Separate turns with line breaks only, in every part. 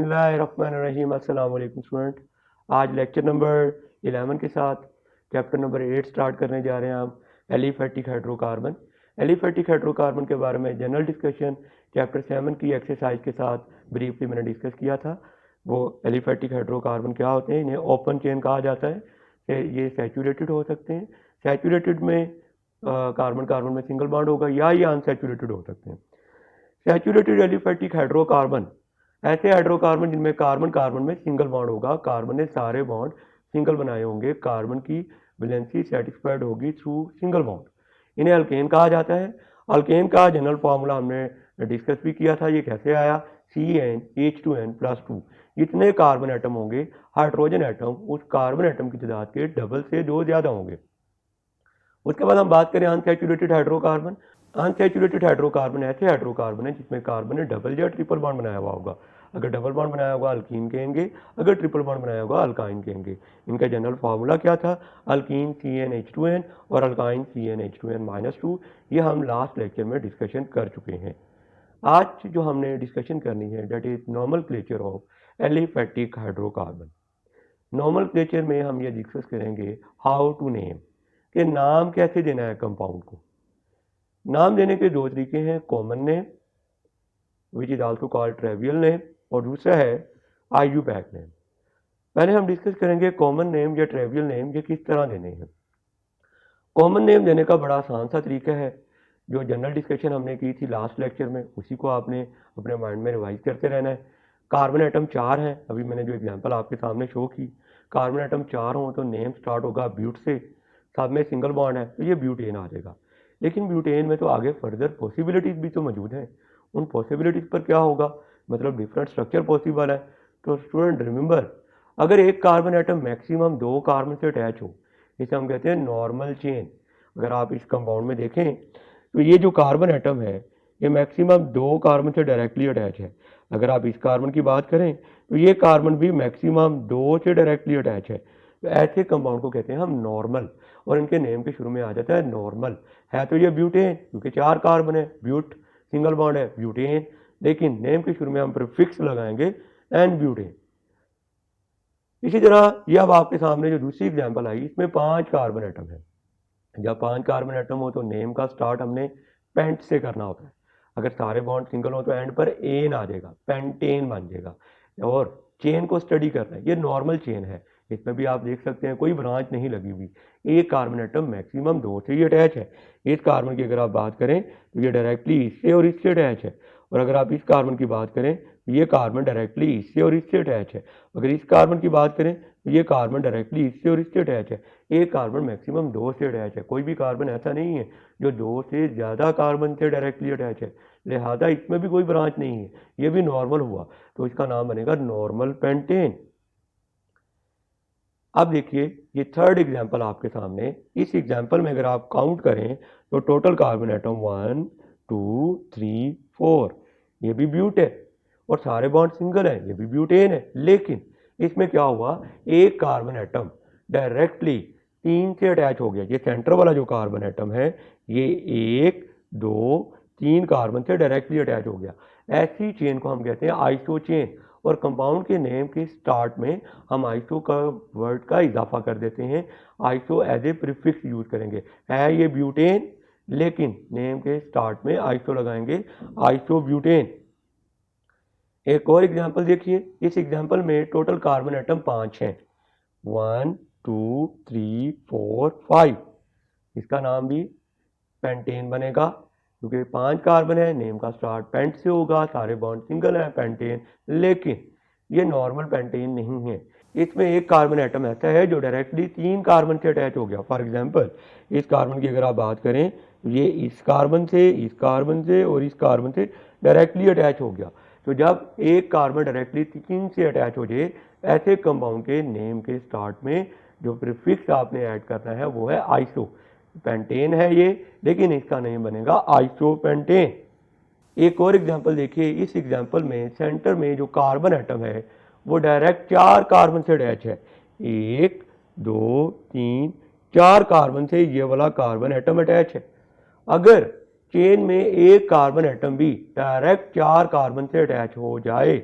बिस्मिल्लाहिर्रहमानिर्रहीम। अस्सलाम वालेकुम स्टूडेंट। आज लेक्चर नंबर 11 के साथ चैप्टर नंबर 8 स्टार्ट करने जा रहे हैं हम एलिफेटिक हाइड्रोकार्बन। एलिफेटिक हाइड्रोकार्बन के बारे में जनरल डिस्कशन चैप्टर 7 की एक्सरसाइज के साथ ब्रीफली मैंने डिस्कस किया था। वो एलिफेटिक हाइड्रोकार्बन क्या होते हैं, इन्हें ओपन चेन कहा जाता है कि ये सैचुरेटेड हो सकते हैं। सैचुरेटेड में कार्बन कार्बन में सिंगल बॉन्ड होगा या ये अनसैचुरेटेड हो सकते हैं। सैचुरेटेड एलिफेटिक हाइड्रोकार्बन ऐसे हाइड्रोकार्बन जिनमें कार्बन कार्बन में सिंगल बॉन्ड होगा, कार्बन ने सारे बॉन्ड सिंगल बनाए होंगे, कार्बन की वैलेंसी सेटिस्फाइड होगी थ्रू सिंगल बॉन्ड, इन्हें अल्केन कहा जाता है। अल्केन का जनरल फार्मूला हमने डिस्कस भी किया था। ये कैसे आया, CnH2n+2। जितने कार्बन एटम होंगे, हाइड्रोजन एटम उस कार्बन एटम की तादाद के डबल से 2 ज़्यादा होंगे। उसके बाद हम बात करें अनसैचुरेटेड हाइड्रोकार्बन। अनसैचुरेटेड हाइड्रोकार्बन ऐसे हाइड्रोकार्बन है जिसमें कार्बन ने डबल या ट्रिपल बॉन्ड बनाया हुआ होगा। अगर डबल बॉन्ड बनाया होगा अल्कीन कहेंगे, अगर ट्रिपल बॉन्ड बनाया होगा अल्काइन कहेंगे। इनका जनरल फार्मूला क्या था, अल्कीन CnH2n और अल्काइन CnH2n-2। ये हम लास्ट लेक्चर में डिस्कशन कर चुके हैं। आज जो हमने डिस्कशन करनी है that is nomenclature of aliphatic hydrocarbon. Nomenclature में हम ये डिस्कस करेंगे हाउ टू नेम, कि नाम कैसे देना है कंपाउंड को। नाम देने के दो तरीके हैं, common name which is also called trivial name, और दूसरा है आइयूपैक नेम। पहले हम डिस्कस करेंगे कॉमन नेम या ट्रिवियल नेम ये किस तरह देने हैं। कॉमन नेम देने का बड़ा आसान सा तरीका है, जो जनरल डिस्कशन हमने की थी लास्ट लेक्चर में, उसी को आपने अपने माइंड में रिवाइज करते रहना है। कार्बन एटम 4 हैं, अभी मैंने जो एग्जांपल आपके सामने शो की, कार्बन एटम 4 हों तो नेम स्टार्ट होगा ब्यूट से, सब में सिंगल बॉन्ड है तो ये ब्यूटेन आ जाएगा। लेकिन ब्यूटेन में तो आगे फर्दर पॉसिबिलिटीज़ भी तो मौजूद हैं। उन पॉसिबिलिटीज़ पर क्या होगा, मतलब डिफरेंट स्ट्रक्चर पॉसिबल है। तो स्टूडेंट रिमेंबर, अगर एक कार्बन एटम मैक्सिमम 2 कार्बन से अटैच हो, इसे हम कहते हैं नॉर्मल चेन। अगर आप इस कंपाउंड में देखें तो ये जो कार्बन एटम है ये मैक्सिमम 2 कार्बन से डायरेक्टली अटैच है। अगर आप इस कार्बन की बात करें तो ये कार्बन भी मैक्सिमम 2 से डायरेक्टली अटैच है। तो ऐसे कंपाउंड को कहते हैं हम नॉर्मल, और इनके नेम के शुरू में आ जाता है नॉर्मल। है तो ये ब्यूटेन, क्योंकि 4 कार्बन है, ब्यूट सिंगल बॉन्ड है ब्यूटेन, लेकिन नेम के शुरू में हम प्रीफिक्स लगाएंगे एन ब्यूटेन। इसी तरह ये अब आपके सामने जो दूसरी एग्जांपल आई, इसमें 5 कार्बन एटम है। जब 5 कार्बन एटम हो तो नेम का स्टार्ट हमने पेंट से करना होता है। अगर सारे बॉन्ड सिंगल हो तो एंड पर एन आ जाएगा, पेंटेन बन जाएगा। और चेन को स्टडी करना है, ये नॉर्मल चेन है, इसमें भी आप देख सकते हैं कोई ब्रांच नहीं लगी हुई। एक कार्बन एटम मैक्सिमम 2 से ही अटैच है। इस कार्बन की अगर आप बात करें तो ये डायरेक्टली इससे और इससे अटैच है, और अगर आप इस कार्बन की बात करें तो ये कार्बन डायरेक्टली इससे और इससे अटैच है। अगर इस कार्बन की बात करें तो ये कार्बन डायरेक्टली इससे और इससे अटैच है। एक कार्बन मैक्सिमम 2 से अटैच है, कोई भी कार्बन ऐसा नहीं है जो 2 से ज़्यादा कार्बन से डायरेक्टली अटैच है, लिहाजा इसमें भी कोई ब्रांच नहीं है, ये भी नॉर्मल हुआ, तो इसका नाम बनेगा नॉर्मल पेंटेन। अब देखिए ये थर्ड एग्जाम्पल आपके सामने। इस एग्जाम्पल में अगर आप काउंट करें तो टोटल कार्बन एटम 1 2 3 4, ये भी ब्यूट है, और सारे बॉन्ड सिंगल हैं, ये भी ब्यूटेन है। लेकिन इसमें क्या हुआ, एक कार्बन एटम डायरेक्टली 3 से अटैच हो गया। ये सेंटर वाला जो कार्बन एटम है ये 1 2 3 कार्बन से डायरेक्टली अटैच हो गया। ऐसी चेन को हम कहते हैं आइसो चेन, और कंपाउंड के नेम के स्टार्ट में हम आइसो का वर्ड का इजाफा कर देते हैं। Iso as a prefix use करेंगे, है ये ब्यूटेन, लेकिन नेम के स्टार्ट में आइसो लगाएंगे, आइसो ब्यूटेन। एक और एग्जांपल देखिए। इस एग्जांपल में टोटल कार्बन एटम 5 हैं, 1 2 3 4 5। इसका नाम भी पेंटेन बनेगा, क्योंकि 5 कार्बन है, नेम का स्टार्ट पेंट से होगा, सारे बॉन्ड सिंगल है, पेंटेन। लेकिन ये नॉर्मल पेंटेन नहीं है, इसमें एक कार्बन एटम ऐसा है जो डायरेक्टली 3 कार्बन से अटैच हो गया। फॉर एग्जांपल इस कार्बन की अगर आप बात करें तो ये इस कार्बन से, इस कार्बन से और इस कार्बन से डायरेक्टली अटैच हो गया। तो जब एक कार्बन डायरेक्टली 3 से अटैच हो जाए, ऐसे कंपाउंड के नेम के स्टार्ट में जो प्रीफिक्स आपने ऐड करना है वो है आइसो। पेंटेन है ये, लेकिन इसका नेम बनेगा आइसोपेंटेन। एक और एग्जांपल देखिए। इस एग्जांपल में सेंटर में जो कार्बन एटम है वो डायरेक्ट 4 कार्बन से अटैच है, 1 2 3 4 कार्बन से ये वाला कार्बन एटम अटैच है। अगर चेन में एक कार्बन एटम भी डायरेक्ट 4 कार्बन से अटैच हो जाए,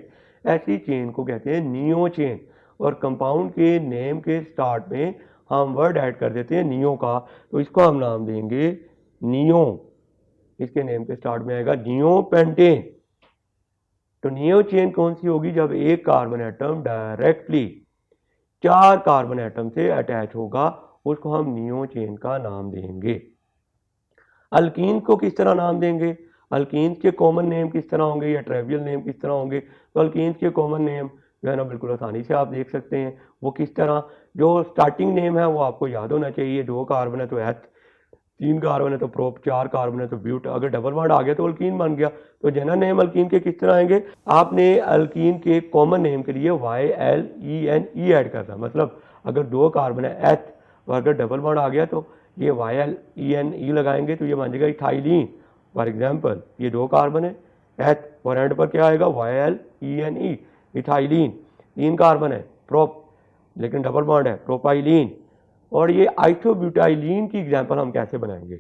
ऐसी चेन को कहते हैं नियो चेन। और कंपाउंड के नेम के स्टार्ट में हम वर्ड ऐड कर देते हैं नियो का, तो इसको हम नाम देंगे नियो। इसके नेम के स्टार्ट में आएगा नियो पेंटेन। तो नियो चेन कौन सी होगी? जब एक carbon atom directly 4 carbon atom से अटैच होगा, उसको हम नियो चेन का नाम देंगे। अल्कीन को किस तरह नाम देंगे? अल्कीन के कॉमन नेम किस तरह होंगे या ट्रेवियल नेम किस तरह होंगे? तो अल्कीन के कॉमन नेम जो है ना बिल्कुल आसानी से आप देख सकते हैं। वो किस तरह, जो स्टार्टिंग नेम है वो आपको याद होना चाहिए। 2 कार्बन है तो एथ, 3 कार्बन है तो प्रोप, 4 कार्बन है तो ब्यूट। अगर डबल बॉन्ड आ गया तो अल्कीन बन गया। तो जनरल नेम अल्कीन के किस तरह आएंगे? आपने अल्कीन के कॉमन नेम के लिए YLENE ऐड करना। मतलब अगर 2 कार्बन है एथ, और अगर डबल बॉन्ड आ गया तो ये YLENE लगाएंगे तो ये बन जाएगा इथाइलिन। फॉर एग्जाम्पल ये 2 कार्बन है एथ, और एंड पर क्या आएगा? YLENE, ethylene. 3 कार्बन है प्रोप, लेकिन डबल बॉन्ड है, प्रोपाइलिन। और ये आइसोब्यूटाइलिन की एग्जांपल हम कैसे बनाएंगे?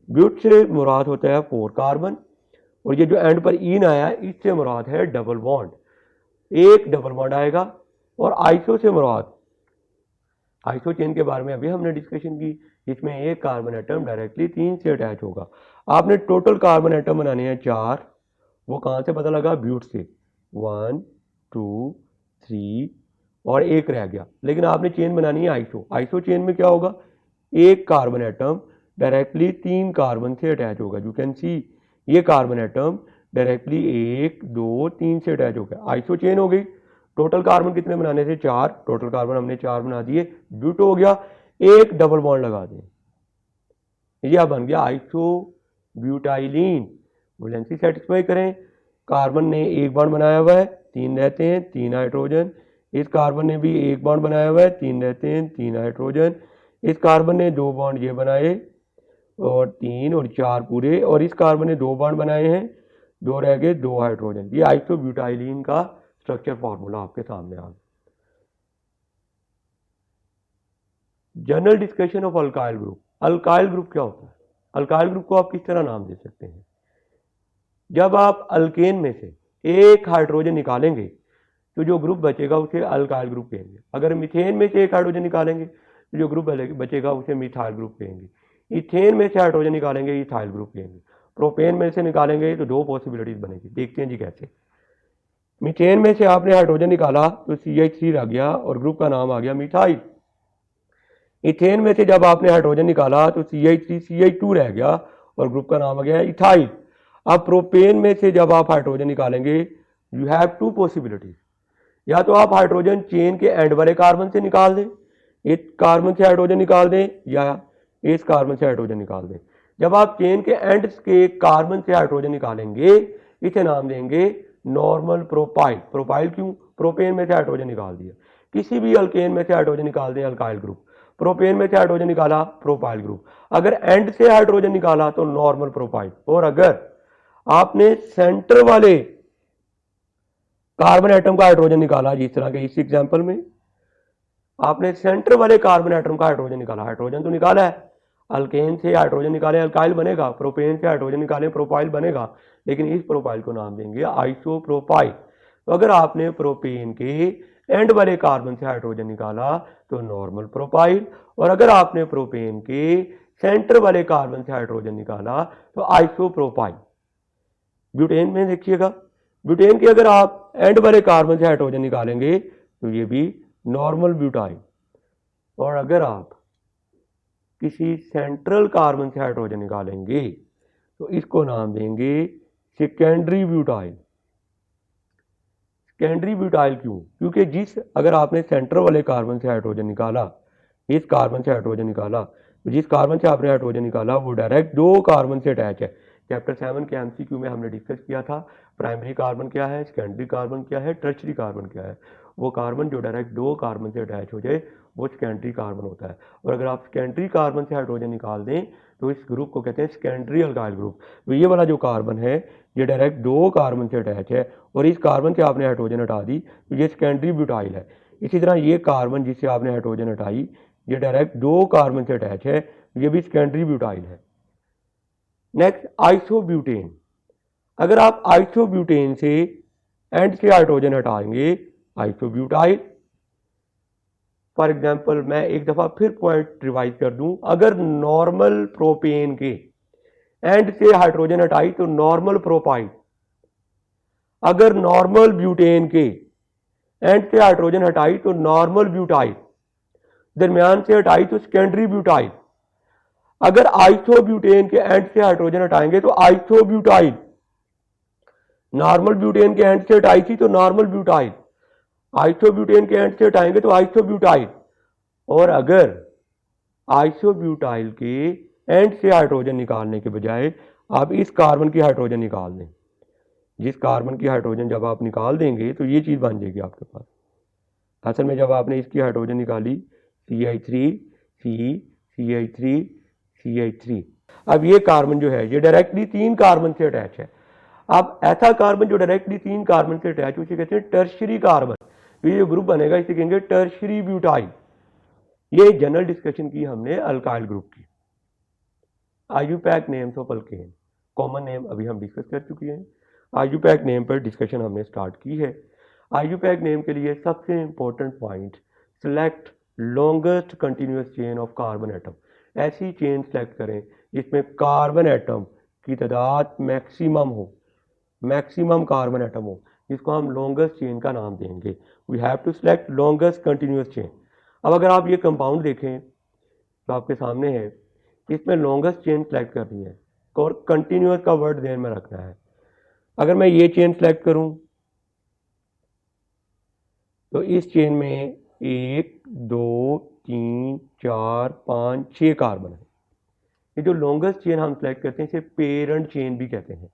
ब्यूट से मुराद होता है 4 कार्बन, और ये जो एंड पर इन आया है इससे मुराद है डबल बॉन्ड। एक डबल बॉन्ड आएगा। और आइसो से मुराद, आइसो चेन के बारे में अभी हमने डिस्कशन की, इसमें एक कार्बन एटम डायरेक्टली 3 से अटैच होगा। आपने टोटल कार्बन एटम बनाने हैं 4। वो कहाँ से पता लगा? ब्यूट से। 1 2 3 और एक रह गया। लेकिन आपने चेन बनानी है आइसो। आइसो चेन में क्या होगा? एक कार्बन एटम डायरेक्टली 3 कार्बन से अटैच होगा। यू कैन सी ये कार्बन एटम डायरेक्टली 1 2 3 से अटैच हो गया। आइसो चेन हो गई। टोटल कार्बन कितने बनाने थे? 4। टोटल कार्बन हमने 4 बना दिए, ब्यूट हो गया। एक डबल बॉन्ड लगा दें, यह बन गया आइसो ब्यूटाइलिन। वैलेंसी सेटिस्फाई करें। कार्बन ने एक बॉन्ड बनाया हुआ है, 3 रहते हैं, 3 हाइड्रोजन। इस कार्बन ने भी एक बॉन्ड बनाया हुआ है, 3 रहते हैं, 3 हाइड्रोजन। इस कार्बन ने 2 बॉन्ड ये बनाए, और 3 और 4 पूरे। और इस कार्बन ने 2 बॉन्ड बनाए हैं, 2 रह गए, 2 हाइड्रोजन। ये आइसोब्यूटाइलिन का स्ट्रक्चर फार्मूला आपके सामने आ गया। General discussion of alkyl group. Alkyl group क्या होता है? अल्काइल ग्रुप को आप किस तरह नाम दे सकते हैं? जब आप अल्केन में से एक हाइड्रोजन निकालेंगे तो जो ग्रुप बचेगा उसे अल्काइल ग्रुप कहेंगे। अगर मीथेन में से एक हाइड्रोजन निकालेंगे तो जो ग्रुप बचेगा उसे मिथाइल ग्रुप कहेंगे। इथेन में से हाइड्रोजन निकालेंगे, इथाइल ग्रुप कहेंगे। प्रोपेन में से निकालेंगे तो 2 पॉसिबिलिटीज बनेगी। देखते हैं जी कैसे। मीथेन में से आपने हाइड्रोजन निकाला तो CH3 रह गया और ग्रुप का नाम आ गया मिथाइल। इथेन में से जब आपने हाइड्रोजन निकाला तो CH3 CH2 रह गया और ग्रुप का नाम आ गया इथाइल। अब प्रोपेन में से जब आप हाइड्रोजन निकालेंगे, यू हैव 2 पॉसिबिलिटीज। या तो आप हाइड्रोजन चेन के एंड वाले कार्बन से निकाल दें, इस कार्बन से हाइड्रोजन निकाल दें, या इस कार्बन से हाइड्रोजन निकाल दें। जब आप चेन के एंड के कार्बन से हाइड्रोजन निकालेंगे, इसे नाम देंगे नॉर्मल प्रोपाइल। प्रोपाइल क्यों? प्रोपेन में से हाइड्रोजन निकाल दिया। किसी भी अल्केन में से हाइड्रोजन निकाल दें, अल्काइल ग्रुप। प्रोपेन में से हाइड्रोजन निकाला, प्रोपाइल ग्रुप। अगर एंड से हाइड्रोजन निकाला तो नॉर्मल प्रोपाइल। और अगर आपने सेंटर वाले कार्बन एटम का हाइड्रोजन निकाला, जिस तरह के इस एग्जांपल में आपने सेंटर वाले कार्बन एटम का हाइड्रोजन निकाला, हाइड्रोजन तो निकाला है, अल्केन से हाइड्रोजन निकाले अल्काइल बनेगा, प्रोपेन से हाइड्रोजन निकाले प्रोपाइल बनेगा, लेकिन इस प्रोपाइल को नाम देंगे आइसोप्रोपाइल। तो अगर आपने प्रोपेन के एंड वाले कार्बन से हाइड्रोजन निकाला तो नॉर्मल प्रोपाइल, और अगर आपने प्रोपेन के सेंटर वाले कार्बन से हाइड्रोजन निकाला तो आइसोप्रोपाइल। ब्यूटेन में देखिएगा, ब्यूटेन के अगर आप एंड वाले कार्बन से हाइड्रोजन निकालेंगे तो ये भी नॉर्मल ब्यूटाइल। और अगर आप किसी सेंट्रल कार्बन से हाइड्रोजन निकालेंगे तो इसको नाम देंगे सेकेंडरी ब्यूटाइल। सेकेंडरी ब्यूटाइल क्यों? क्योंकि अगर आपने सेंटर वाले कार्बन से हाइड्रोजन निकाला, इस कार्बन से हाइड्रोजन निकाला, तो जिस कार्बन से आपने हाइड्रोजन निकाला वो डायरेक्ट 2 कार्बन से अटैच है। चैप्टर 7 के MCQ में हमने डिस्कस किया था प्राइमरी कार्बन क्या है, सेकेंडरी कार्बन क्या है, टर्शरी कार्बन क्या है। वो कार्बन जो डायरेक्ट 2 कार्बन से अटैच हो जाए वो सेकेंडरी कार्बन होता है। और अगर आप सेकेंडरी कार्बन से हाइड्रोजन निकाल दें तो इस ग्रुप को कहते हैं सेकेंडरी अल्काइल ग्रुप। तो ये वाला जो कार्बन है ये डायरेक्ट 2 कार्बन से अटैच है, और इस कार्बन से आपने हाइड्रोजन हटा दी तो ये सेकेंडरी ब्यूटाइल है। इसी तरह ये कार्बन जिससे आपने हाइड्रोजन हटाई ये डायरेक्ट 2 कार्बन से अटैच है, ये भी सेकेंडरी ब्यूटाइल है। Next isobutane. अगर आप आइसोब्यूटेन से एंड से हाइड्रोजन हटाएंगे आइसोब्यूटाइल। फॉर एग्जाम्पल मैं एक दफ़ा फिर पॉइंट रिवाइज कर दूं, अगर नॉर्मल प्रोपेन के एंड से हाइड्रोजन हटाई तो नॉर्मल प्रोपाइल, अगर नॉर्मल ब्यूटेन के एंड से हाइड्रोजन हटाई तो नॉर्मल ब्यूटाइल, दरमियान से हटाई तो सेकेंडरी ब्यूटाइल, अगर आइसोब्यूटेन के एंड से हाइड्रोजन हटाएंगे तो आइसोब्यूटाइल, नॉर्मल ब्यूटेन के एंड से हटाई थी तो नॉर्मल ब्यूटाइल, आइसोब्यूटेन के एंड से हटाएंगे तो आइसोब्यूटाइल, और अगर आइसोब्यूटाइल के एंड से हाइड्रोजन निकालने के बजाय आप इस कार्बन की हाइड्रोजन निकाल दें, जिस कार्बन की हाइड्रोजन जब आप निकाल देंगे तो ये चीज़ बन जाएगी आपके पास। असल में जब आपने इसकी हाइड्रोजन निकाली CH3 CH3 CH3, अब ये कार्बन जो है ये डायरेक्टली 3 कार्बन से अटैच है। अब ऐसा कार्बन जो डायरेक्टली 3 कार्बन से अटैच उसे कहते हैं टर्शरी कार्बन। ये जो ग्रुप बनेगा इसे कहेंगे टर्शरी ब्यूटाइल। ये जनरल डिस्कशन की हमने अल्काइल ग्रुप की। IUPAC names of alkane, common name अभी हम डिस्कस कर चुके हैं। आईयूपैक नेम पर डिस्कशन हमने स्टार्ट की है। आईयूपैक नेम के लिए सबसे important point, select longest continuous chain of carbon atom. ऐसी चेन सेलेक्ट करें जिसमें कार्बन एटम की तादाद मैक्सिमम हो, मैक्सिमम कार्बन एटम हो, जिसको हम लॉन्गेस्ट चेन का नाम देंगे। We have to select longest continuous chain. अब अगर आप ये कंपाउंड देखें तो आपके सामने है, इसमें लॉन्गेस्ट चेन सेलेक्ट करनी है और कंटिन्यूस का वर्ड ध्यान में रखना है। अगर मैं ये चेन सेलेक्ट करूं तो इस चेन में 1 2 3 4 5 6 कार्बन है। ये जो लॉन्गेस्ट चेन हम सेलेक्ट करते हैं इसे पेरेंट चेन भी कहते हैं,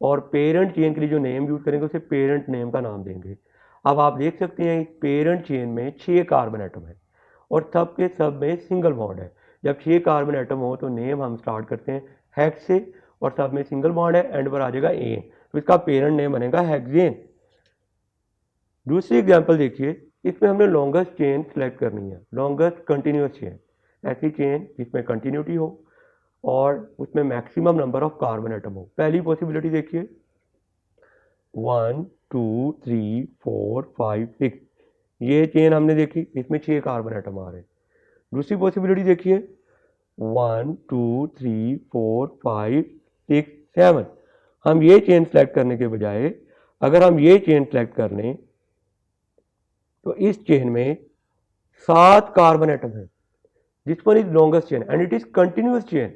और पेरेंट चेन के लिए जो नेम यूज करेंगे उसे पेरेंट नेम का नाम देंगे। अब आप देख सकते हैं इस पेरेंट चेन में 6 कार्बन एटम है और सब के सब में सिंगल बॉन्ड है। जब 6 कार्बन एटम हो तो नेम हम स्टार्ट करते हैं हेक्स से, और सब में सिंगल बॉन्ड है, एंड पर आ जाएगा एन, तो इसका पेरेंट नेम बनेगा हेक्सेन। दूसरी एग्जांपल देखिए, इसमें हमने लॉन्गेस्ट चेन सेलेक्ट करनी है, लॉन्गेस्ट कंटिन्यूस चेन, ऐसी चेन जिसमें कंटिन्यूटी हो और उसमें maximum number of carbon atom हो। पहली पॉसिबिलिटी देखिए 1 2 3 4 5 6, ये चेन हमने देखी, इसमें 6 कार्बन एटम आ रहे हैं। दूसरी पॉसिबिलिटी देखिए 1 2 3 4 5 6 7, हम ये चेन सेलेक्ट करने के बजाय अगर हम ये चेन सेलेक्ट कर लें तो इस चेन में 7 कार्बन एटम है, this one is longest chain and it is continuous chain.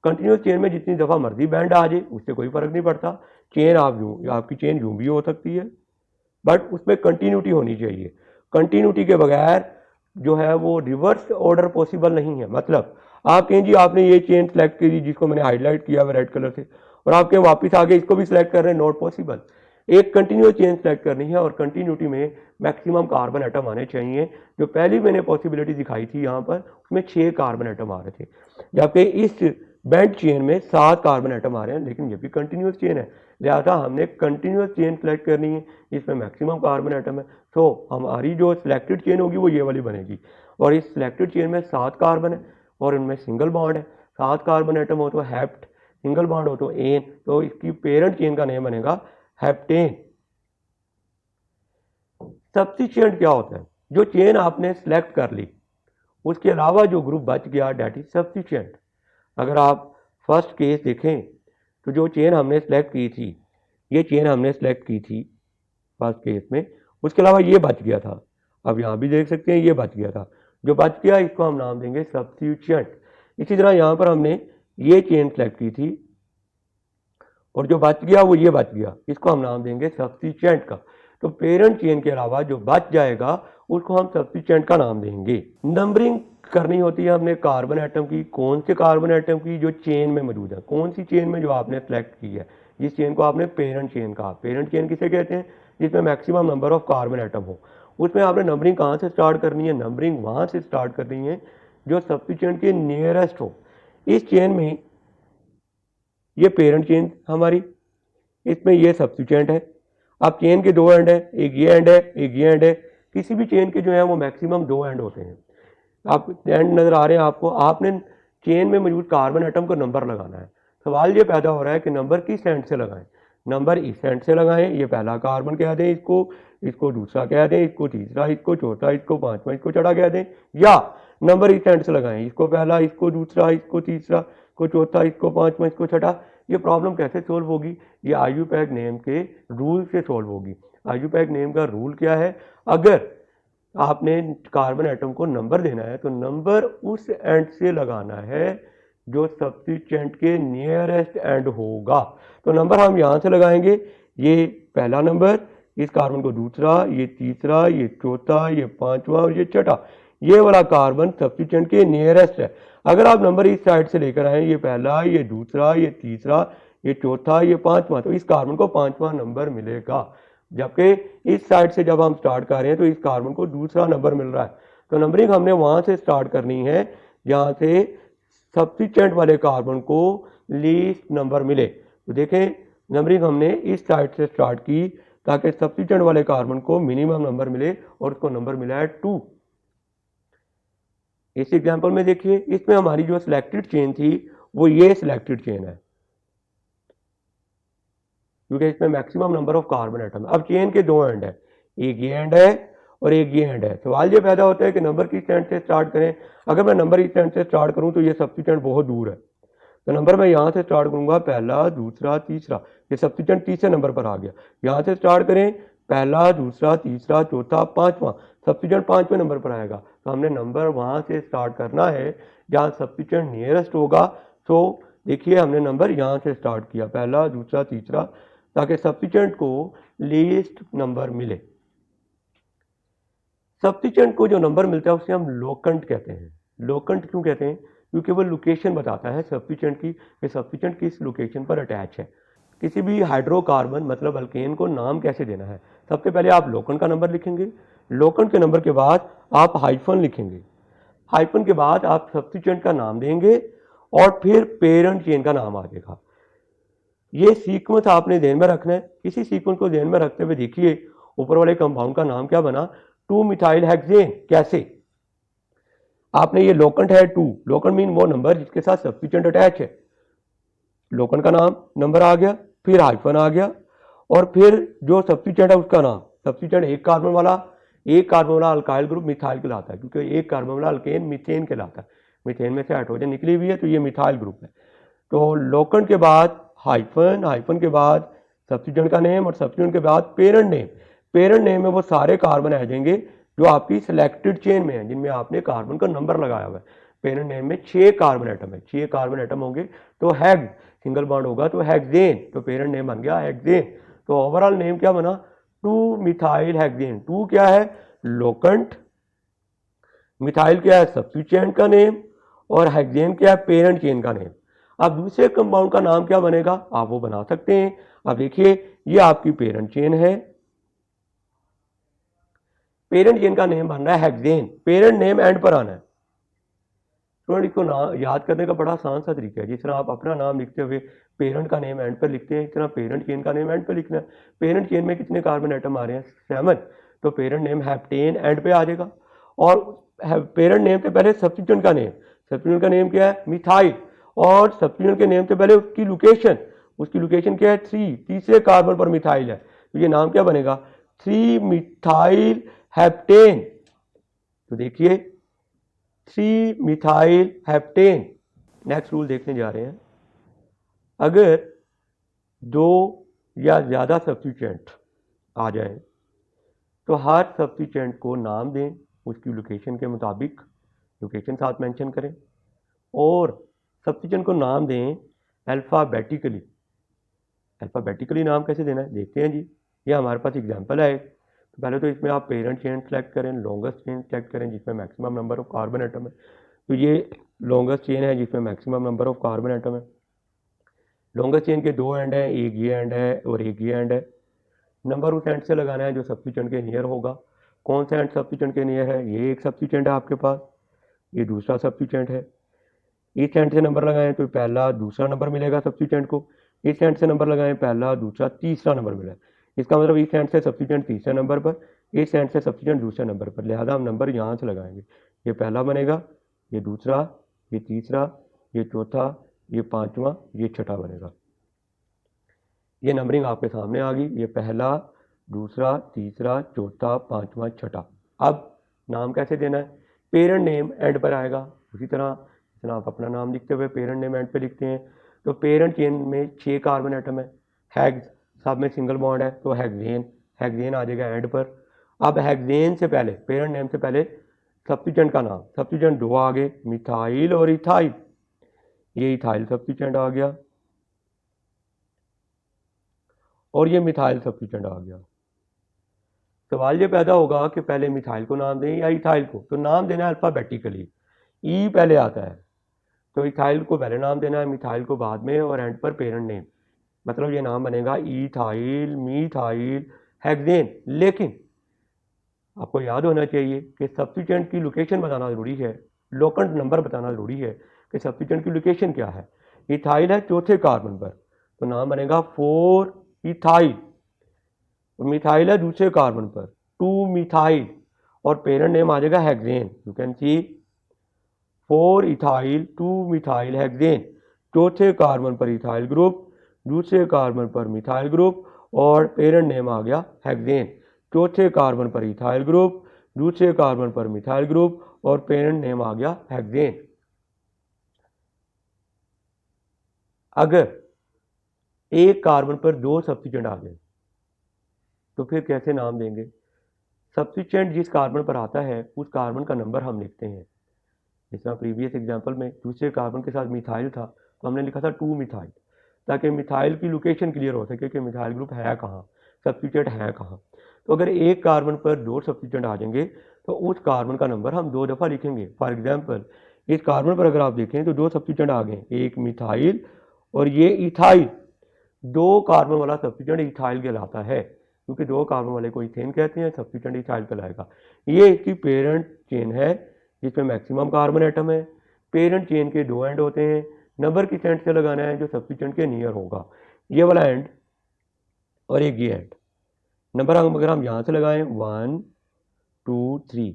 Continuous chain में जितनी दफ़ा मर्जी बैंड आ जाए उससे कोई फर्क नहीं पड़ता। चेन आपकी चेन यूं भी हो सकती है, बट उसमें कंटिन्यूटी होनी चाहिए। कंटिन्यूटी के बगैर जो है वो रिवर्स ऑर्डर पॉसिबल नहीं है। मतलब आप कहें जी आपने ये चेन सेलेक्ट की जिसको मैंने हाईलाइट किया हुआ रेड कलर से, और आपके वापस आगे इसको भी सिलेक्ट कर रहे हैं, नॉट पॉसिबल। एक कंटिन्यूस चेन सेलेक्ट करनी है और कंटिन्यूटी में मैक्सिमम कार्बन एटम आने चाहिए। जो पहली मैंने पॉसिबिलिटी दिखाई थी यहाँ पर उसमें 6 कार्बन एटम आ रहे थे, जबकि इस बेंड चेन में 7 कार्बन एटम आ रहे हैं, लेकिन ये भी कंटिन्यूस चेन है। लिहाजा हमने कंटिन्यूस चेन सेलेक्ट करनी है जिसमें मैक्सिमम कार्बन एटम है। तो हमारी जो सिलेक्टेड चेन होगी वो ये वाली बनेगी, और इस सिलेक्टेड चेन में 7 कार्बन है और इनमें सिंगल बॉन्ड है। 7 कार्बन एटम हो तो हेप्ट, सिंगल बॉन्ड हो तो एन, तो इसकी पेरेंट चेन का नेम बनेगा हेप्टेन। सब्स्टिट्यूएंट क्या होता है? जो चेन आपने सेलेक्ट कर ली उसके अलावा जो ग्रुप बच गया डेट इज सब्स्टिट्यूएंट। अगर आप फर्स्ट केस देखें तो जो चेन हमने सेलेक्ट की थी, ये चेन हमने सेलेक्ट की थी फर्स्ट केस में, उसके अलावा ये बच गया था। अब यहाँ भी देख सकते हैं ये बच गया था, जो बच गया इसको हम नाम देंगे सब्स्टिट्यूएंट। इसी तरह यहाँ पर हमने ये चेन सेलेक्ट की थी और जो बच गया वो ये बच गया, इसको हम नाम देंगे सब्स्टिट्यूएंट का। तो पेरेंट चेन के अलावा जो बच जाएगा उसको हम सब्स्टिट्यूएंट का नाम देंगे। नंबरिंग करनी होती है हमने कार्बन एटम की, कौन से कार्बन एटम की जो चेन में मौजूद है, कौन सी चेन में जो आपने सेलेक्ट की है, जिस चेन को आपने पेरेंट चेन कहा। पेरेंट चेन किसे कहते हैं? जिसमें maximum number of carbon atom हो। उसमें आपने नंबरिंग कहाँ से स्टार्ट करनी है? नंबरिंग वहाँ से स्टार्ट करनी है जो सब्स्टिट्यूएंट के नियरेस्ट हो। इस चेन में ये पेरेंट चेन हमारी, इसमें ये सब्स्टिट्यूएंट है। अब चेन के 2 एंड है, एक ये एंड है एक ये एंड है। किसी भी चेन के जो है वो मैक्सिमम 2 एंड होते हैं। आप एंड नज़र आ रहे हैं आपको, आपने चेन में मौजूद कार्बन एटम को नंबर लगाना है। सवाल ये पैदा हो रहा है कि नंबर किस एंड से लगाएं। नंबर इस एंड से लगाएं, ये पहला कार्बन कह दें इसको दूसरा कह दें, इसको तीसरा, इसको चौथा, इसको पांचवा, इसको छठा कह दें, या नंबर इस एंड से लगाएं, इसको पहला, इसको दूसरा, इसको तीसरा, इसको चौथा, इसको पांचवा, इसको छठा। ये प्रॉब्लम कैसे सोल्व होगी? ये IUPAC नेम के रूल से सोल्व होगी। IUPAC नेम का रूल क्या है? अगर आपने कार्बन एटम को नंबर देना है तो नंबर उस एंड से लगाना है जो सब्स्टिट्यूएंट के नियरेस्ट एंड होगा। तो नंबर हम यहाँ से लगाएंगे, ये पहला नंबर, इस कार्बन को दूसरा, ये तीसरा, ये चौथा, ये पांचवा और ये छठा। ये वाला कार्बन सब्स्टिट्यूएंट के नियरेस्ट है। अगर आप नंबर इस साइड से लेकर आए, ये पहला, ये दूसरा, ये तीसरा, ये चौथा, ये पांचवा, तो इस कार्बन को पांचवा नंबर मिलेगा। जबकि इस साइड से जब हम स्टार्ट कर रहे हैं तो इस कार्बन को दूसरा नंबर मिल रहा है। तो नंबरिंग हमने वहां से स्टार्ट करनी है जहां से सब्स्टिट्यूएंट वाले कार्बन को लीस्ट नंबर मिले। तो देखें, नंबरिंग हमने इस साइड से स्टार्ट की ताकि सब्स्टिट्यूएंट वाले कार्बन को मिनिमम नंबर मिले, और उसको नंबर मिला है 2। इस एग्जांपल में देखिए, इसमें हमारी जो सिलेक्टेड चेन थी वो ये सिलेक्टेड चेन है, क्योंकि इसमें maximum number of carbon atom है। अब चेन के दो एंड है, एक ये एंड है और एक ये एंड है। सवाल ये पैदा होता है कि नंबर किस एंड से स्टार्ट करें। अगर मैं नंबर इस एंड से स्टार्ट करूं तो ये सब्स्टिट्यूएंट बहुत दूर है, तो नंबर मैं यहाँ से स्टार्ट करूंगा, पहला, दूसरा, तीसरा। ये सब्स्टिट्यूएंट तीसरे नंबर पर आ गया। यहाँ से स्टार्ट करें, पहला, दूसरा, तीसरा, चौथा, पांचवा, सब्स्टिट्यूएंट पांचवें नंबर पर आएगा। तो हमने नंबर वहाँ से स्टार्ट करना है जहाँ सब्स्टिट्यूएंट नियरेस्ट होगा। तो देखिए, हमने नंबर यहाँ से स्टार्ट किया, पहला, दूसरा, तीसरा, ताकि सब्स्टिट्यूएंट को लीस्ट नंबर मिले। सब्स्टिट्यूएंट को जो नंबर मिलता है उसे हम लोकेंट कहते हैं। लोकेंट क्यों कहते हैं? क्योंकि वो लोकेशन बताता है सब्स्टिट्यूएंट की, कि सब्स्टिट्यूएंट किस लोकेशन पर अटैच है। किसी भी हाइड्रोकार्बन मतलब अल्केन को नाम कैसे देना है? सबसे पहले आप लोकेंट का नंबर लिखेंगे, लोकेंट के नंबर के बाद आप हाइफन लिखेंगे, हाइफन के बाद आप सब्स्टिट्यूएंट का नाम देंगे और फिर पेरेंट चेन का नाम आ जाएगा। ये सीक्वेंस आपने ध्यान में रखना है। इसी सीक्वेंस को ध्यान में रखते हुए देखिए, ऊपर वाले कंपाउंड का नाम क्या बना? 2-मिथाइल हेक्सेन। कैसे? आपने ये लोकेंट है 2, लोकेंट मीन वो नंबर जिसके साथ सब्स्टिट्यूएंट अटैच है। लोकेंट का नाम नंबर आ गया, फिर हाइफन आ गया, और फिर जो सब्स्टिट्यूएंट है उसका नाम। सब्स्टिट्यूएंट एक कार्बन वाला अल्काइल ग्रुप मिथाइल कहलाता है, क्योंकि एक कार्बन वाला अल्केन मीथेन कहलाता है। मीथेन में से हाइड्रोजन निकली हुई है तो ये मिथाइल ग्रुप है। तो लोकेंट के बाद हाइफन, हाइफन के बाद सब्स्टिट्यूएंट का नेम, और सब्स्टिट्यूएंट के बाद पेरेंट नेम। पेरेंट नेम में वो सारे कार्बन आ जाएंगे जो आपकी सिलेक्टेड चेन में है, जिनमें आपने कार्बन का नंबर लगाया हुआ है। पेरेंट नेम में 6 कार्बन एटम है, 6 कार्बन एटम होंगे तो हेक्स, सिंगल बॉन्ड होगा तो हेक्सेन, तो पेरेंट नेम बन गया हेक्सेन। तो ओवरऑल नेम क्या बना? 2-मिथाइल हेक्सेन। 2 क्या है? लोकेंट, मिथाइल क्या है? सब्स्टिट्यूएंट का नेम, और हेक्सेन क्या है? पेरेंट चेन का नेम। अब दूसरे कंपाउंड का नाम क्या बनेगा? आप वो बना सकते हैं। अब देखिए, ये आपकी पेरेंट चेन है, पेरेंट चेन का नेम बन रहा है हेक्सेन, पेरेंट नेम एंड पर आना है। स्टूडेंट, इसको याद करने का बड़ा आसान सा तरीका है। जिस तरह आप अपना नाम लिखते हुए पेरेंट का नेम एंड पर लिखते हैं, इस तरह पेरेंट चेन का नेम एंड पर लिखना है। पेरेंट चेन में कितने कार्बन एटम आ रहे हैं? 7। तो पेरेंट नेम हेप्टेन एंड पे आ जाएगा, और पेरेंट नेम से पहले सब्स्टिट्यूएंट का नेम। सब्स्टिट्यूएंट का नेम क्या है? मिथाइल, और सब्स्टिट्यूएंट के नेम से पहले उसकी लोकेशन क्या है? 3, तीसरे कार्बन पर मिथाइल है, तो ये नाम क्या बनेगा? 3-मिथाइल हेप्टेन। तो देखिए, 3-मिथाइल हेप्टेन। नेक्स्ट रूल देखने जा रहे हैं। अगर 2 या ज़्यादा सब्स्टिट्यूएंट आ जाए तो हर सब्स्टिट्यूएंट को नाम दें, उसकी लोकेशन के मुताबिक, लोकेशन साथ मेंशन करें, और सब्स्टिट्यूएंट को नाम दें अल्फ़ाबेटिकली। अल्फ़ाबेटिकली नाम कैसे देना है देखते हैं जी। ये हमारे पास एग्जांपल है। तो पहले तो इसमें आप पेरेंट चेन सेलेक्ट करें, लॉन्गेस्ट चेन सेलेक्ट करें जिसमें maximum number of carbon atom है। तो ये लॉन्गेस्ट चेन है जिसमें maximum number of carbon atom है। लॉन्गेस्ट चेन के 2 एंड हैं, एक ये एंड है और एक ये एंड है। नंबर उस एंड से लगाना है जो सब्स्टिट्यूएंट के नियर होगा। कौन सा एंड सब्स्टिट्यूएंट के नियर है? ये एक सब्स्टिट्यूएंट है आपके पास, ये दूसरा सब्स्टिट्यूएंट है। इस एंड से नंबर लगाएं तो पहला, दूसरा नंबर मिलेगा सब्स्टिट्यूएंट को। इस एंड से नंबर लगाएं, पहला, दूसरा, तीसरा नंबर मिला। इसका मतलब इस एंड से सब्स्टिट्यूएंट तीसरे नंबर पर, इस एंड से सब्स्टिट्यूएंट दूसरे नंबर पर, लिहाजा हम नंबर यहाँ से लगाएंगे। ये पहला बनेगा, ये दूसरा, ये तीसरा, ये चौथा, ये पांचवा, ये छठा बनेगा। ये नंबरिंग आपके सामने आ गई, ये पहला, दूसरा, तीसरा, चौथा, पांचवा, छठा। अब नाम कैसे देना है? पेरेंट नेम एंड पर आएगा। उसी तरह आप अपना नाम लिखते हुए पेरेंट नेम एंड पे लिखते हैं। तो पेरेंट चेन में 6 कार्बन एटम है, हैग्स सब में सिंगल बॉन्ड है, तो हेक्सेन आ जाएगा एंड पर। अब हेक्सेन से पहले, पेरेंट नेम से पहले सब्स्टिट्यूएंट का नाम, सब्स्टिट्यूएंट दो आ गए, मिथाइल और इथाइल। ये इथाइल सब्स्टिट्यूएंट आ गया और ये मिथाइल सब्स्टिट्यूएंट आ गया। सवाल ये पैदा होगा कि पहले मिथाइल को नाम दें या इथाइल को। तो नाम देना है अल्फ़ाबेटिकली, ई पहले आता है, तो इथाइल को पहले नाम देना है, मिथाइल को बाद में, और एंड पर पेरेंट नेम। मतलब ये नाम बनेगा इथाइल मीथाइल हेक्सेन। लेकिन आपको याद होना चाहिए कि सब्स्टिट्यूएंट की लोकेशन बताना ज़रूरी है, लोकेंट नंबर बताना ज़रूरी है कि सब्स्टिट्यूएंट की लोकेशन क्या है। इथाइल है चौथे कार्बन पर, तो नाम बनेगा 4 इथाइल। और मिथाइल है दूसरे कार्बन पर, 2 मिथाइल, और पेरेंट नेम आ जाएगा hexane. You can see 4 ethyl 2 methyl hexane. चौथे कार्बन पर इथाइल ग्रुप, दूसरे कार्बन पर मिथाइल ग्रुप, और पेरेंट नेम आ गया हेक्सेन। चौथे कार्बन पर इथाइल ग्रुप, दूसरे कार्बन पर मिथाइल ग्रुप, और पेरेंट नेम आ गया हेक्सेन। अगर एक कार्बन पर 2 सब्स्टिट्यूएंट आ गए तो फिर कैसे नाम देंगे? सब्स्टिट्यूएंट जिस कार्बन पर आता है उस कार्बन का नंबर हम लिखते हैं। जिस तरह प्रीवियस एग्जांपल में दूसरे कार्बन के साथ मिथाइल था तो हमने लिखा था 2 मिथाइल, ताकि मिथाइल की लोकेशन क्लियर हो सके कि मिथाइल ग्रुप है कहाँ, सब्स्टिट्यूएंट है कहाँ। तो अगर एक कार्बन पर 2 सब्स्टिट्यूएंट आ जाएंगे तो उस कार्बन का नंबर हम 2 दफ़ा लिखेंगे। फॉर एग्जाम्पल इस कार्बन पर अगर आप देखें तो 2 सब्स्टिट्यूएंट आ गए, एक मिथाइल और ये इथाइल। 2 कार्बन वाला सब्स्टिट्यूएंट इथाइल कहलाता है, क्योंकि 2 कार्बन वाले को इथेन कहते हैं, सब्स्टिट्यूएंट इथाइल कहलाएगा। ये इसकी पेरेंट चेन है जिसमें मैक्सिमम कार्बन एटम है। पेरेंट चेन के 2 एंड होते हैं, नंबर किस एंड से लगाना है? जो सब्स्टिट्यूएंट के नियर होगा, ये वाला एंड और एक ये एंड। नंबर अगर हम यहाँ से लगाएं 1 2 3,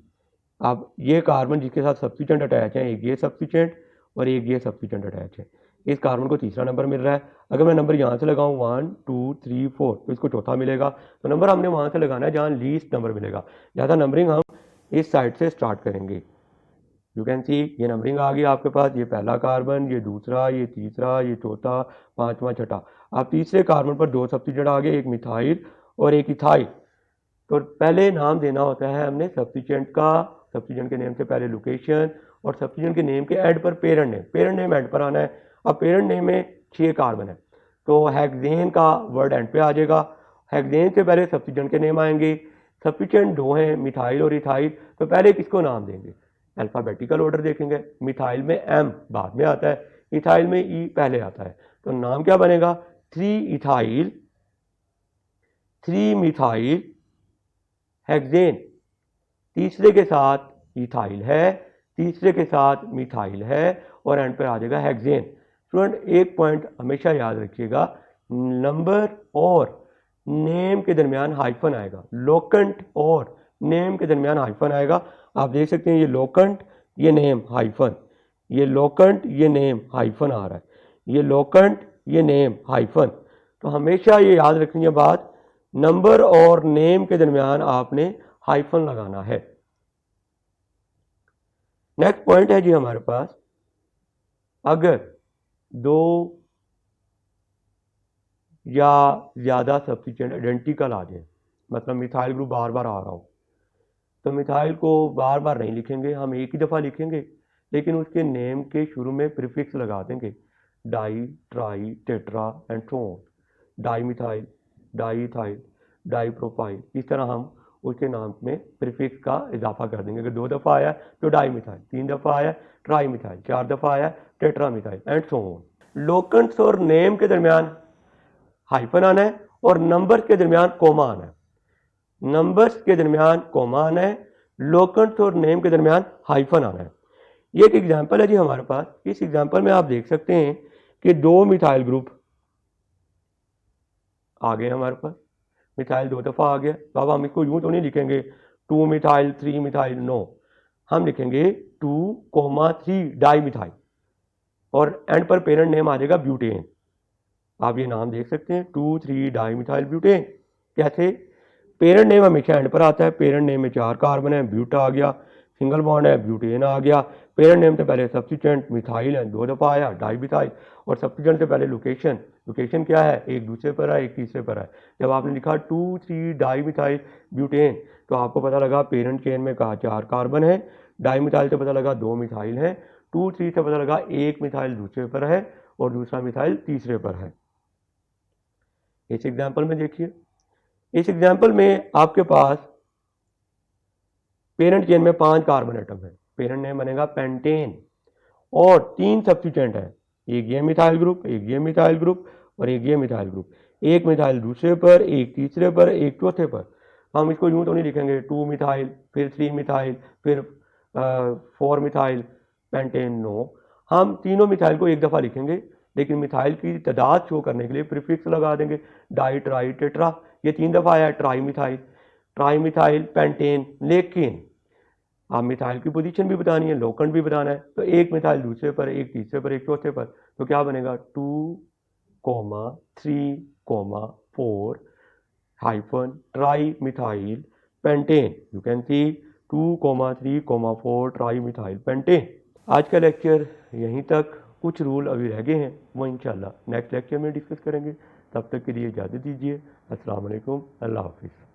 अब ये कार्बन जिसके साथ सब्स्टिट्यूएंट अटैच है, एक ये सब्स्टिट्यूएंट और एक ये सब्स्टिट्यूएंट अटैच है, इस कार्बन को तीसरा नंबर मिल रहा है। अगर मैं नंबर यहाँ से लगाऊं 1 2 3 4 तो इसको चौथा मिलेगा। तो नंबर हमने वहाँ से लगाना है जहाँ लीस्ट नंबर मिलेगा, ज़्यादा नंबरिंग हम इस साइड से स्टार्ट करेंगे। यू कैन सी ये नंबरिंग आ गई आपके पास, ये पहला कार्बन, ये दूसरा, ये तीसरा, ये चौथा, पांचवा, छठा। अब तीसरे कार्बन पर 2 सब्स्टिट्यूएंट आ गए, एक मिथाइल और एक इथाइल। तो पहले नाम देना होता है हमने सब्स्टिट्यूएंट का, सब्स्टिट्यूएंट के नेम से पहले लोकेशन, और सब्स्टिट्यूएंट के नेम के एंड पर parent name, parent name and पर आना है। अब पेरेंट नेम में 6 कार्बन है, तो हेक्सेन का वर्ड एंड पे आ जाएगा। हेक्सेन से पहले सब्स्टिट्यूएंट के नेम आएंगे। सब्स्टिट्यूएंट 2 हैं, मिथाइल और इथाइल, तो पहले किसको नाम देंगे? अल्फ़ाबेटिकल ऑर्डर देखेंगे। मिथाइल में एम बाद में आता है, इथाइल में ई पहले आता है। तो नाम क्या बनेगा? 3 इथाइल 3 मिथाइल हेक्सेन। तीसरे के साथ इथाइल है, तीसरे के साथ मिथाइल है, और एंड पर आ जाएगा हेक्सेन। स्टूडेंट एक पॉइंट हमेशा याद रखिएगा, नंबर और नेम के दरमियान हाइफन आएगा, लोकेंट और नेम के दरमियान हाइफन आएगा। आप देख सकते हैं ये लोकेंट, ये नेम हाइफन, ये लोकेंट, ये नेम हाइफन आ रहा है, ये लोकेंट, ये नेम हाइफन। तो हमेशा ये याद रखनी है बात, नंबर और नेम के दरमियान आपने हाइफन लगाना है। नेक्स्ट पॉइंट है जी हमारे पास, अगर 2 या ज़्यादा सब्स्टिट्यूएंट आइडेंटिकल आ जाए, मतलब मिथाइल ग्रुप बार बार आ रहा हो, तो मिथाइल को बार बार नहीं लिखेंगे, हम एक ही दफ़ा लिखेंगे, लेकिन उसके नेम के शुरू में प्रीफिक्स लगा देंगे, di, tri, tetra and so on. Di methyl, di ethyl, di propyl, इस तरह हम उसके नाम में प्रीफिक्स का इजाफा कर देंगे। अगर 2 दफ़ा आया तो डाई मिथाइल, 3 दफ़ा आया ट्राई मिथाइल, 4 दफ़ा आया tetra methyl and so on. Locants और नेम के दरमियान हाइफन आना है और नंबर्स के दरमियान कोमा आना है, नंबर्स के दरमियान कोमा आना है, लोकेंट्स और नेम के दरमियान हाइफन आना है। ये एक एग्जांपल है जी हमारे पास। इस एग्जांपल में आप देख सकते हैं कि 2 मिथाइल ग्रुप आ गए हमारे पास, मिथाइल 2 दफ़ा आ गया। तो अब हम इसको यूँ तो नहीं लिखेंगे 2 मिथाइल 3 मिथाइल, नो, हम लिखेंगे 2, 3 डाई मिथाइल, और एंड पर पेरेंट नेम आ जाएगा ब्यूटेन। आप ये नाम देख सकते हैं 2,3 डाईमिथाइल ब्यूटेन। कैसे? पेरेंट नेम हमेशा एंड पर आता है। पेरेंट नेम में 4 कार्बन है, ब्यूटा आ गया, सिंगल बॉन्ड है, ब्यूटेन आ गया। पेरेंट नेम से पहले सब्स्टिट्यूएंट मिथाइल है, 2 दफ़ा आया डाईमिथाइल, और सब्स्टिट्यूएंट से पहले लोकेशन, लोकेशन क्या है, एक दूसरे पर है, एक तीसरे पर है। जब आपने लिखा 2,3 डाईमिथाइल ब्यूटेन तो आपको पता लगा पेरेंट चेन में कहा 4 कार्बन है, डाईमिथाइल से पता लगा 2 मिथाइल है, 2,3 से पता लगा एक मिथाइल दूसरे पर है और दूसरा मिथाइल तीसरे पर है। इस एग्जाम्पल में देखिए, इस एग्जाम्पल में आपके पास पेरेंट चेन में 5 कार्बन एटम है, पेरेंट नेम बनेगा पेंटेन, और 3 सब्स्टिट्यूएंट है, एक ये मिथाइल ग्रुप, एक ये मिथाइल ग्रुप और एक ये मिथाइल ग्रुप। एक मिथाइल दूसरे पर, एक तीसरे पर, एक चौथे पर। हम इसको यूं तो नहीं लिखेंगे 2 मिथाइल फिर 3 मिथाइल फिर 4 मिथाइल पेंटेन, नो, हम तीनों मिथाइल को एक दफ़ा लिखेंगे, लेकिन मिथाइल की तादाद शो करने के लिए प्रीफिक्स लगा देंगे, डाई ट्राई टेट्रा, ये 3 दफ़ा आया tri methyl, tri methyl pentane. लेकिन आप मिथाइल की पोजीशन भी बतानी है, लोकेंट भी बताना है, तो एक मिथाइल दूसरे पर, एक तीसरे पर, एक चौथे पर, तो क्या बनेगा 2,3,4 hyphen tri methyl pentane. You can see 2,3,4 tri methyl pentane. आज का लेक्चर यहीं तक, कुछ रूल अभी रह गए हैं, वो इंशाल्लाह नेक्स्ट लेक्चर में डिस्कस करेंगे। तब तक के लिए इजाज़त दीजिए। अस्सलाम वालेकुम, अल्लाह हाफिज़।